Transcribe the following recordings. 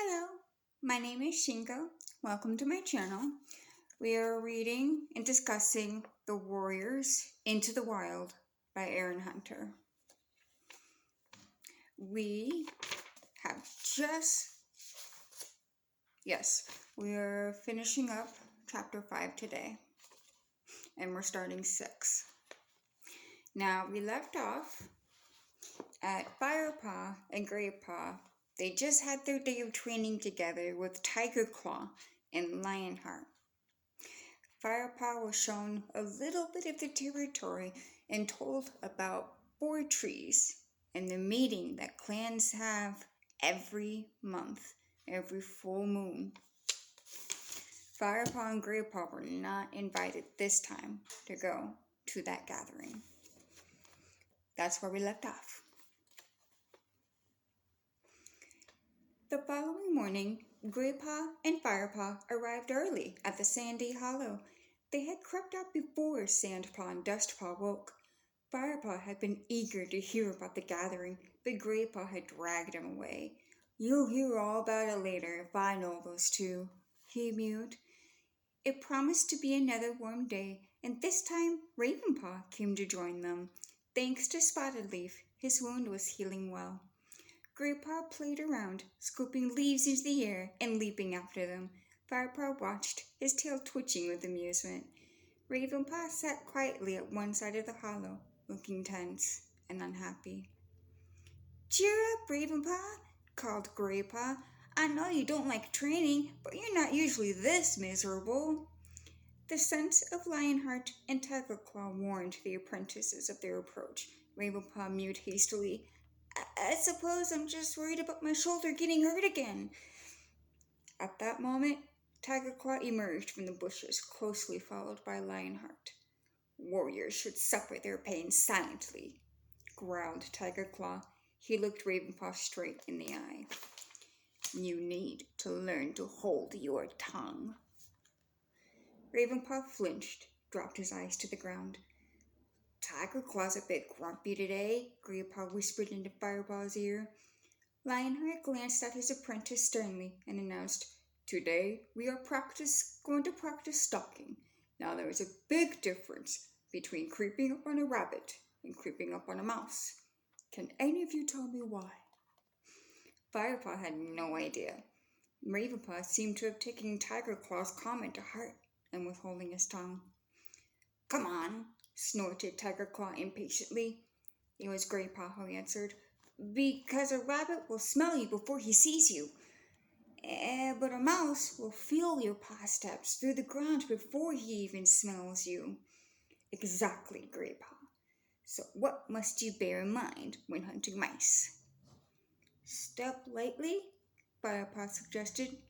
Hello, my name is Shingo. Welcome to my channel. We are reading and discussing The Warriors Into the Wild by Erin Hunter. We have we are finishing up chapter 5 today, and we're starting 6. Now, we left off at Firepaw and Greypaw. They just had their day of training together with Tiger Claw and Lionheart. Firepaw was shown a little bit of the territory and told about 4 trees and the meeting that clans have every month, every full moon. Firepaw and Greypaw were not invited this time to go to that gathering. That's where we left off. The following morning, Greypaw and Firepaw arrived early at the sandy hollow. They had crept out before Sandpaw and Dustpaw woke. Firepaw had been eager to hear about the gathering, but Greypaw had dragged him away. "You'll hear all about it later if I know those two," he mewed. It promised to be another warm day, and this time Ravenpaw came to join them. Thanks to Spotted Leaf, his wound was healing well. Greypaw played around, scooping leaves into the air and leaping after them. Firepaw watched, his tail twitching with amusement. Ravenpaw sat quietly at one side of the hollow, looking tense and unhappy. "Cheer up, Ravenpaw," called Greypaw. "I know you don't like training, but you're not usually this miserable." The scent of Lionheart and Tigerclaw warned the apprentices of their approach. Ravenpaw mewed hastily. I suppose I'm just worried about my shoulder getting hurt again." At that moment, Tigerclaw emerged from the bushes, closely followed by Lionheart. "Warriors should suffer their pain silently," growled Tigerclaw. He looked Ravenpaw straight in the eye. "You need to learn to hold your tongue." Ravenpaw flinched, dropped his eyes to the ground. "Tigerclaw's a bit grumpy today," Greypaw whispered into Firepaw's ear. Lionheart glanced at his apprentice sternly and announced, "Today we are going to practice stalking. Now there is a big difference between creeping up on a rabbit and creeping up on a mouse. Can any of you tell me why?" Firepaw had no idea. Ravenpaw seemed to have taken Tigerclaw's comment to heart and was holding his tongue. "Come on," snorted Tigerclaw impatiently. It was Greypaw who answered. "Because a rabbit will smell you before he sees you. But a mouse will feel your paw steps through the ground before he even smells you." "Exactly, Greypaw. So what must you bear in mind when hunting mice?" "Step lightly," Firepaw suggested.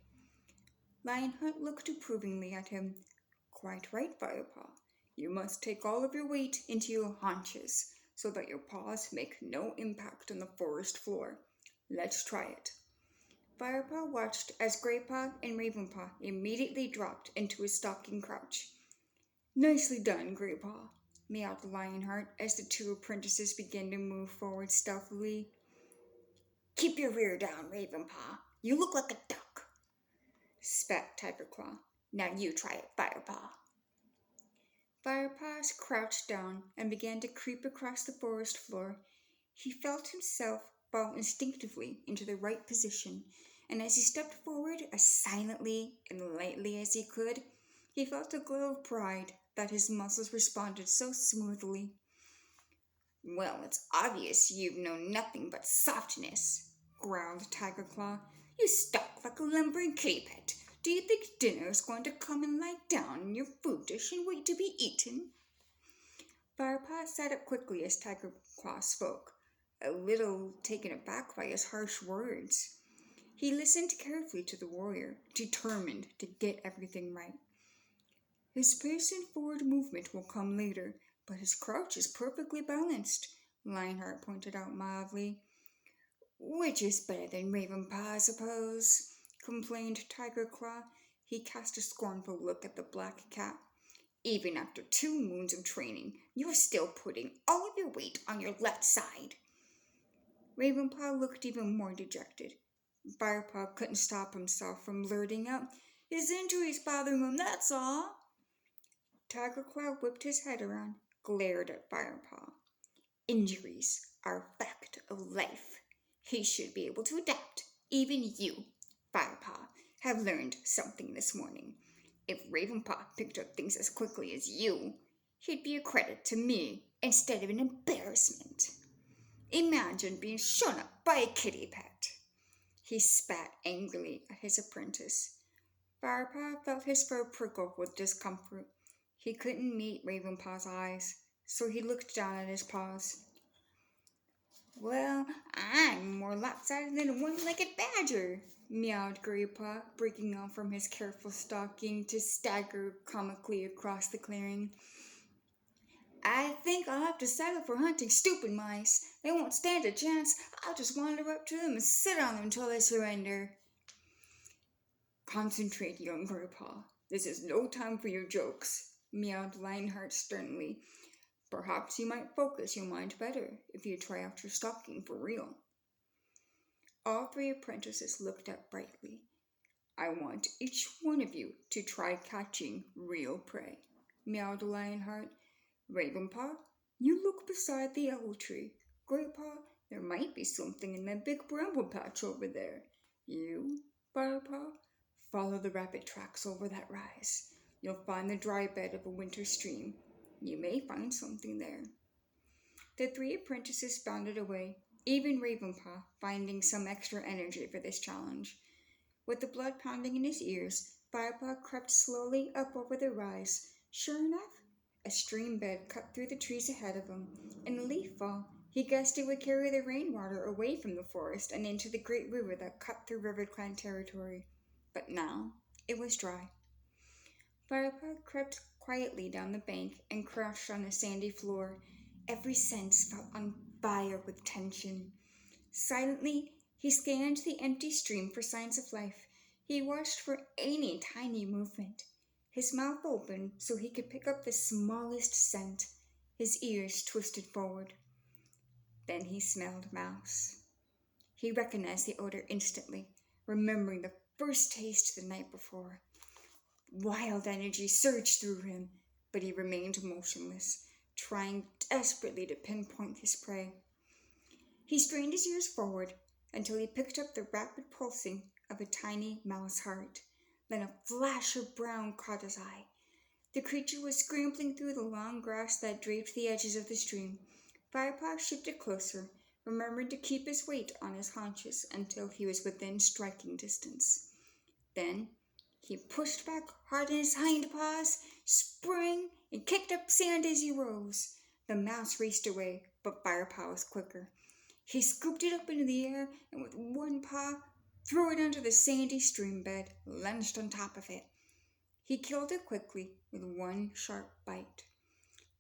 Lionheart looked approvingly at him. "Quite right, Firepaw. You must take all of your weight into your haunches, so that your paws make no impact on the forest floor. Let's try it." Firepaw watched as Greypaw and Ravenpaw immediately dropped into a stalking crouch. "Nicely done, Greypaw," meowed Lionheart as the 2 apprentices began to move forward stealthily. "Keep your rear down, Ravenpaw. You look like a duck," spat Tigerclaw. "Now you try it, Firepaw." Firepaw crouched down and began to creep across the forest floor. He felt himself fall instinctively into the right position, and as he stepped forward as silently and lightly as he could, he felt a glow of pride that his muscles responded so smoothly. "Well, it's obvious you've known nothing but softness," growled Tigerclaw. "You stalk like a lumbering kitty-pet. Do you think dinner is going to come and lie down in your food dish and wait to be eaten?" Firepaw sat up quickly as Tigerclaw spoke, a little taken aback by his harsh words. He listened carefully to the warrior, determined to get everything right. "His pace and forward movement will come later, but his crouch is perfectly balanced," Lionheart pointed out mildly. "Which is better than Ravenpaw, I suppose," complained Tigerclaw. He cast a scornful look at the black cat. "Even after 2 moons of training, you're still putting all of your weight on your left side." Ravenpaw looked even more dejected. Firepaw couldn't stop himself from blurting out, "His injuries bothering him, that's all." Tiger Claw whipped his head around, glared at Firepaw. "Injuries are a fact of life. He should be able to adapt. Even you, Firepaw, have learned something this morning. If Ravenpaw picked up things as quickly as you, he'd be a credit to me instead of an embarrassment. Imagine being shown up by a kitty pet." He spat angrily at his apprentice. Firepaw felt his fur prickle with discomfort. He couldn't meet Ravenpaw's eyes, so he looked down at his paws. "Well, I'm more lopsided than a one-legged badger," meowed Graypaw, breaking off from his careful stalking to stagger comically across the clearing. "I think I'll have to settle for hunting stupid mice. They won't stand a chance. I'll just wander up to them and sit on them until they surrender." "Concentrate, young Grandpa. This is no time for your jokes," meowed Lionheart sternly. "Perhaps you might focus your mind better if you try out your stalking for real." All three apprentices looked up brightly. "I want each one of you to try catching real prey," meowed Lionheart. "Ravenpaw, you look beside the owl tree. Graypaw, there might be something in that big bramble patch over there. You, Firepaw, follow the rabbit tracks over that rise. You'll find the dry bed of a winter stream. You may find something there." The three apprentices bounded away, even Ravenpaw finding some extra energy for this challenge. With the blood pounding in his ears, Firepaw crept slowly up over the rise. Sure enough, a stream bed cut through the trees ahead of him. In a leaf fall, he guessed it would carry the rainwater away from the forest and into the great river that cut through RiverClan territory. But now it was dry. Firepaw crept quietly down the bank and crouched on the sandy floor. Every sense felt on fire with tension. Silently, he scanned the empty stream for signs of life. He watched for any tiny movement. His mouth open so he could pick up the smallest scent. His ears twisted forward. Then he smelled mouse. He recognized the odor instantly, remembering the first taste the night before. Wild energy surged through him, but he remained motionless, trying desperately to pinpoint his prey. He strained his ears forward until he picked up the rapid pulsing of a tiny mouse heart. Then a flash of brown caught his eye. The creature was scrambling through the long grass that draped the edges of the stream. Firepaw shifted closer, remembering to keep his weight on his haunches until he was within striking distance. Then he pushed back hard on his hind paws, sprang, and kicked up sand as he rose. The mouse raced away, but Firepaw was quicker. He scooped it up into the air and with one paw threw it onto the sandy stream bed, lunged on top of it. He killed it quickly with one sharp bite.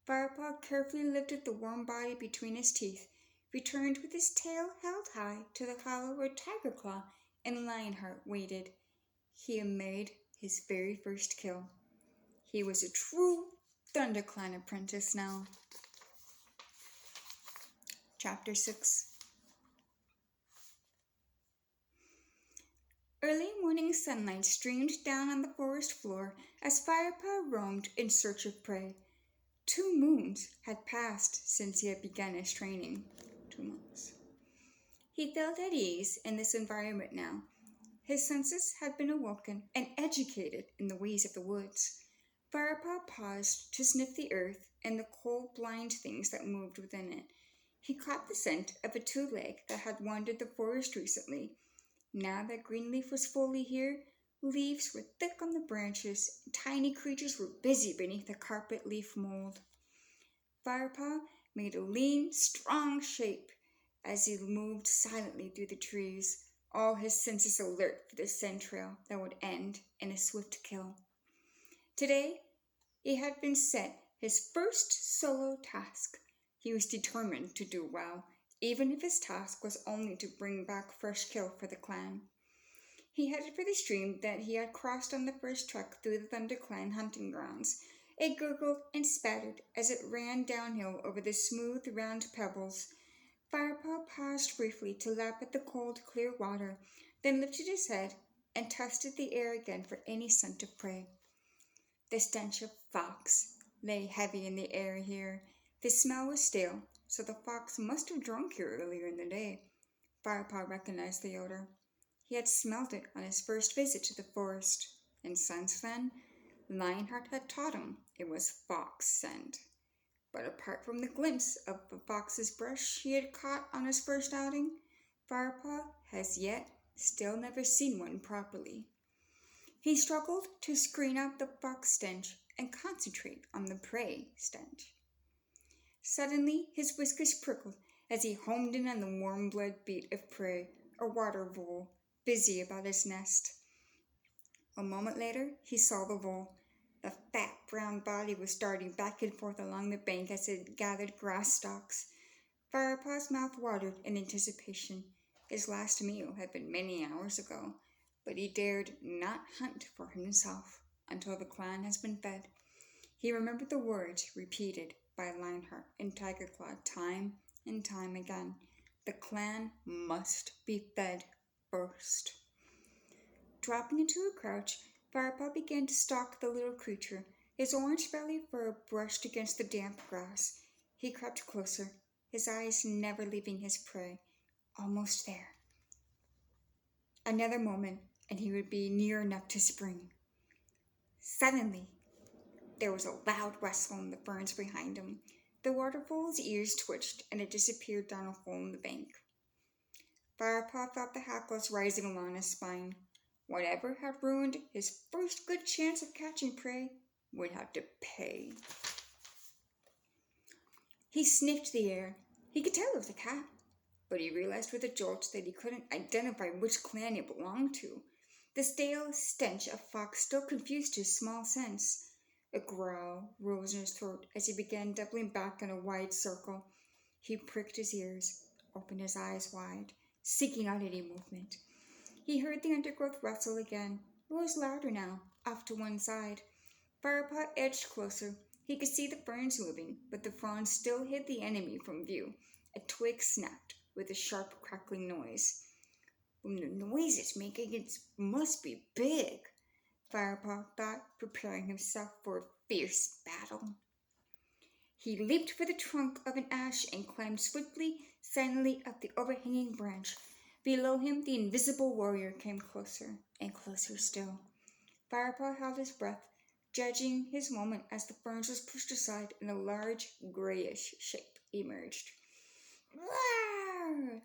Firepaw carefully lifted the warm body between his teeth, returned with his tail held high to the hollow where Tiger Claw and Lionheart waited. He had made his very first kill. He was a true ThunderClan apprentice now. Chapter 6. Early morning sunlight streamed down on the forest floor as Firepaw roamed in search of prey. 2 moons had passed since he had begun his training. 2 months. He felt at ease in this environment now. His senses had been awoken and educated in the ways of the woods. Firepaw paused to sniff the earth and the cold, blind things that moved within it. He caught the scent of a 2-leg that had wandered the forest recently. Now that Greenleaf was fully here, leaves were thick on the branches, and tiny creatures were busy beneath the carpet leaf mold. Firepaw made a lean, strong shape as he moved silently through the trees, all his senses alert for the scent trail that would end in a swift kill. Today, he had been set his first solo task. He was determined to do well, even if his task was only to bring back fresh kill for the clan. He headed for the stream that he had crossed on the first trek through the ThunderClan hunting grounds. It gurgled and spattered as it ran downhill over the smooth, round pebbles. Firepaw paused briefly to lap at the cold, clear water. then lifted his head and tested the air again for any scent of prey. The stench of fox lay heavy in the air here. The smell was stale, so the fox must have drunk here earlier in the day. Firepaw recognized the odor. He had smelled it on his first visit to the forest, and since then, Lionheart had taught him it was fox scent. But apart from the glimpse of the fox's brush he had caught on his first outing, Firepaw has yet still never seen one properly. He struggled to screen out the fox stench and concentrate on the prey stench. Suddenly, his whiskers prickled as he homed in on the warm blood beat of prey, a water vole, busy about his nest. A moment later, he saw the vole. The fat brown body was darting back and forth along the bank as it gathered grass stalks. Firepaw's mouth watered in anticipation. His last meal had been many hours ago, but he dared not hunt for himself until the clan has been fed. He remembered the words repeated by Lionheart and Tigerclaw time and time again. The clan must be fed first. Dropping into a crouch, Firepaw began to stalk the little creature. His orange belly fur brushed against the damp grass. He crept closer, his eyes never leaving his prey. Almost there. Another moment, and he would be near enough to spring. Suddenly, there was a loud rustle in the ferns behind him. The waterfall's ears twitched, and it disappeared down a hole in the bank. Firepaw felt the hackles rising along his spine. Whatever had ruined his first good chance of catching prey would have to pay. He sniffed the air. He could tell it was a cat, but he realized with a jolt that he couldn't identify which clan it belonged to. The stale stench of fox still confused his small sense. A growl rose in his throat as he began doubling back in a wide circle. He pricked his ears, opened his eyes wide, seeking out any movement. He heard the undergrowth rustle again. It was louder now, off to one side. Firepaw edged closer. He could see the ferns moving, but the fronds still hid the enemy from view. A twig snapped with a sharp crackling noise. From the noise it's making, it must be big, Firepaw thought, preparing himself for a fierce battle. He leaped for the trunk of an ash and climbed swiftly, silently up the overhanging branch. Below him, the invisible warrior came closer and closer still. Firepaw held his breath, judging his moment as the ferns was pushed aside and a large, grayish shape emerged. Roar!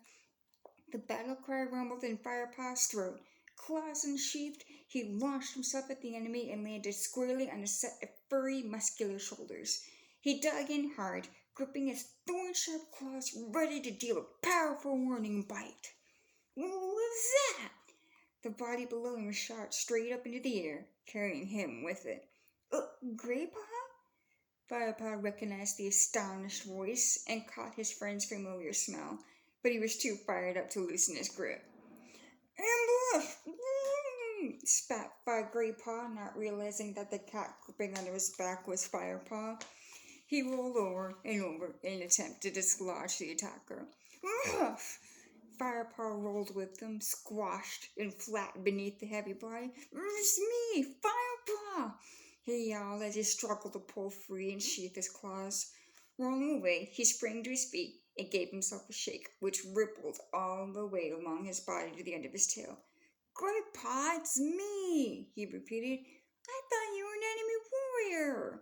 The battle cry rumbled in Firepaw's throat. Claws unsheathed, he launched himself at the enemy and landed squarely on a set of furry, muscular shoulders. He dug in hard, gripping his thorn-sharp claws, ready to deal a powerful warning bite. What was that? The body below him shot straight up into the air, carrying him with it. Graypaw? Firepaw recognized the astonished voice and caught his friend's familiar smell, but he was too fired up to loosen his grip. Ambush! Spat Graypaw, not realizing that the cat gripping under his back was Firepaw. He rolled over and over in an attempt to dislodge the attacker. Ruff! Firepaw rolled with them, squashed and flat beneath the heavy body. It's me, Firepaw! He yelled as he struggled to pull free and sheath his claws. Rolling away, he sprang to his feet and gave himself a shake, which rippled all the way along his body to the end of his tail. Graypaw, it's me, he repeated. I thought you were an enemy warrior.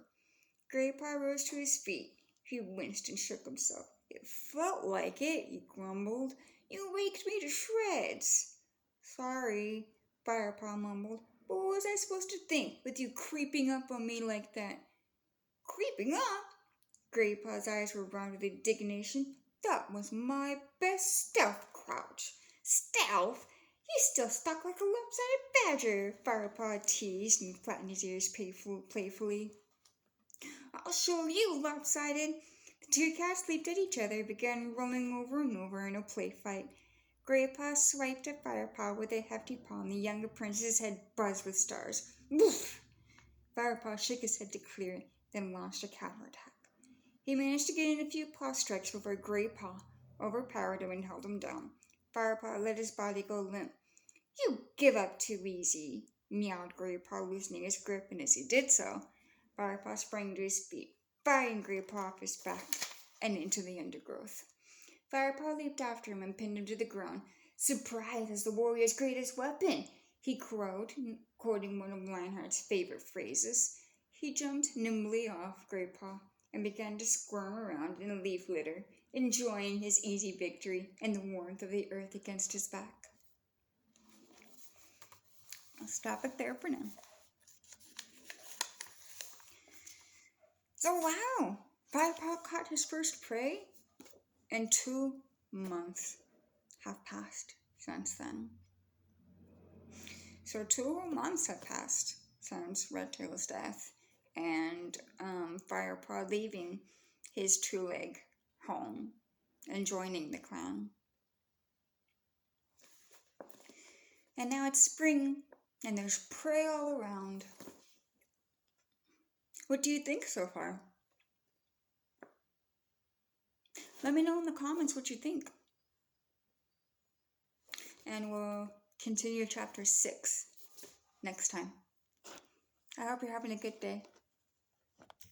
Graypaw rose to his feet. He winced and shook himself. It felt like it, he grumbled. You raked me to shreds. Sorry, Firepaw mumbled. But what was I supposed to think with you creeping up on me like that? Creeping up? Graypaw's eyes were round with indignation. That was my best stealth crouch. Stealth? You still stuck like a lopsided badger, Firepaw teased and flattened his ears playfully. I'll show you, lopsided. The two cats leaped at each other and began rolling over and over in a play fight. Graypaw swiped at Firepaw with a hefty paw, and the young apprentice's head buzzed with stars. Woof! Firepaw shook his head to clear it, then launched a counterattack. He managed to get in a few paw strikes before Graypaw overpowered him and held him down. Firepaw let his body go limp. You give up too easy, meowed Grandpa, loosening his grip, and as he did so, Firepaw sprang to his feet, firing Grandpa off his back and into the undergrowth. Firepaw leaped after him and pinned him to the ground. Surprise is the warrior's greatest weapon, he crowed, quoting one of Lionheart's favorite phrases. He jumped nimbly off Grandpa and began to squirm around in a leaf litter, enjoying his easy victory and the warmth of the earth against his back. I'll stop it there for now. So wow, Firepaw caught his first prey, and 2 months have passed since then. So 2 whole months have passed since Redtail's death and Firepaw leaving his two-leg home and joining the clan. And now it's spring and there's prey all around. What do you think so far? Let me know in the comments what you think. And we'll continue chapter 6 next time. I hope you're having a good day.